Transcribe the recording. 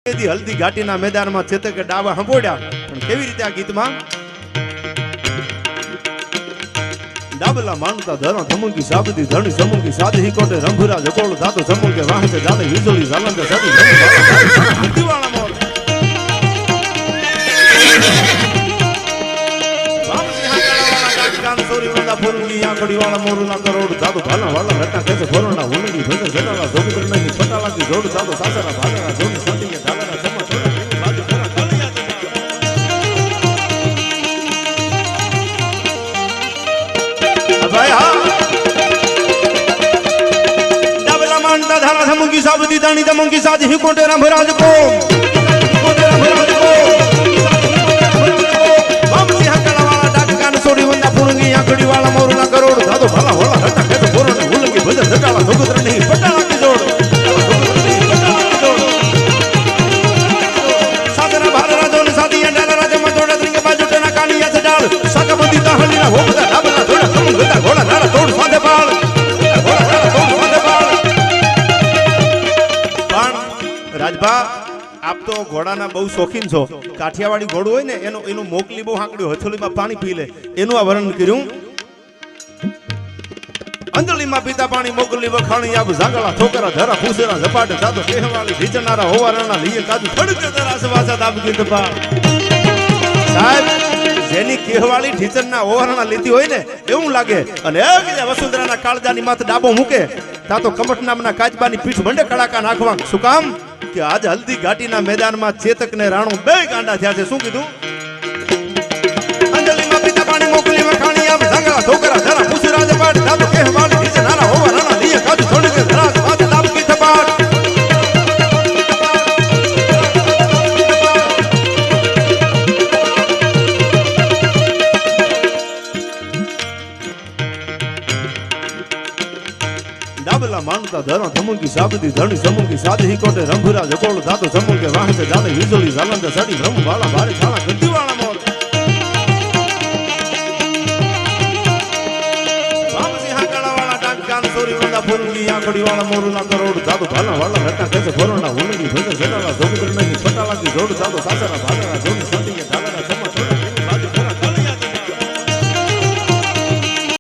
હલ્દી ઘાટીના મેદાનમાં ચેતકે ડાવા સંભોળ્યા પણ કેવી રીતે આ ગીતમાં ડાબલા માંગતા ધરો ધમુકી સાબદી ધણી સમુકી સાધી કોટે રંભુરા જકોળ ધાતો સમુકે વાહતે જાલે વીજળી ઝાલંદ સાદી દીવાળા મોર કાન સોરી વાળા ફોરંગી આંખડી વાળા મોરુના કરોડ ધાતો ભાલા વાળા રટા કેસે ફોરણા ઉનગી ભજે જડાલા જોગુદર નહીં પટાલાકી જોડ ધાતો સાસરા ભાગરા જોડી સાડીએ ધાલરા જમા છોડા બાજુ ખરા કળિયા ભાઈ હા ડાબલા માંડતા ધારા ધમુકી સાબદી દાણી ધમુકી સાજી હિકોટે રામરાજ કો હિકોટે રામરાજ કો બામસી હકળાવાળા ડાક કાન સોડી વંદા પુરંગી આંખડી વાળા મોરુના કરોડ ધાતો ભલા વાળા રટા કેતો ફોરણે ઉલંગી ભજન જટાલા જોગુદર નહીં પટાલા કી જોડ સાદરા ભારા જોન સાદી અંડાલા રાજમાં જોડે દ્રિંગે બાજુ તેના કાલિયા છે ડાળ સાકબંધી તાહલીના હો બધા ડાબલા જોડા સમું ગતા ઘોડા નારા તોડ સાદે બાળ ઘોડા નારા તોડ સાદે બાળ પણ રાજભા આપ તો ઘોડાના બહુ શોખીન છો કાઠિયાવાડી ઘોડું હોય ને એનું મોકલી બહુ હાંકડ્યું હથોલીમાં પાણી પી લે એનું આ વર્ણન કર્યું અંજલીમાં પીતા પાણી મોકલી વખાણી આપ ઝાંગળા ઠોકરા ધરા ફૂસેરા ઝપાટે જાતો કહેવાળી ઢીચનારા હોવારાના લીએ કાજુ ખડકે ધરા સવાસા દાબ ગીત પા સાહેબ જેની કહેવાળી ઢીચરના હોવારાના લીધી હોય ને એવું લાગે અને એક વસુંધરાના કાળજાની માથે ડાબો મૂકે તા તો કમઠ નામના કાચબાની પીઠ મંડે કડાકા નાખવા શું કામ કે આજ હલ્દી ઘાટીના મેદાનમાં ચેતક ને રાણો બે ગાંડા થયા છે શું કીધું અંજલીમાં પીતા પાણી મોકલી વખાણી આપ ઝાંગળા ઠોકરા ધરા ફૂસેરા ઝપાટે જાતો કહેવાળી ઢીચનારા હોવારાના લીએ કાજુ ખડકે ધરા સવાસા દાબ ગીત પા ડાબલા માંગતા ધરો ધમુકી સાબદી ધણી સમુકી સાધી કોટે રંભુરા જકોળ ધાતો સમુકે વાહતે જાલે વીજળી ઝાલંદ સાડી બ્રહ્મ વાળા ભારે છાળા ગદ્દીવાળા મોર બામસી હાકળાવાળા ડાક કાન સોરી વંદા ફોરંગી આંખડી વાળા મોરુના કરોડ ધાતો ભાલા વાળા રટા કેસે ફોરણા ઉનગી ભજે જડાલા જોગુદર નહીં પટાલાકી જોડ ધાતો સાસરા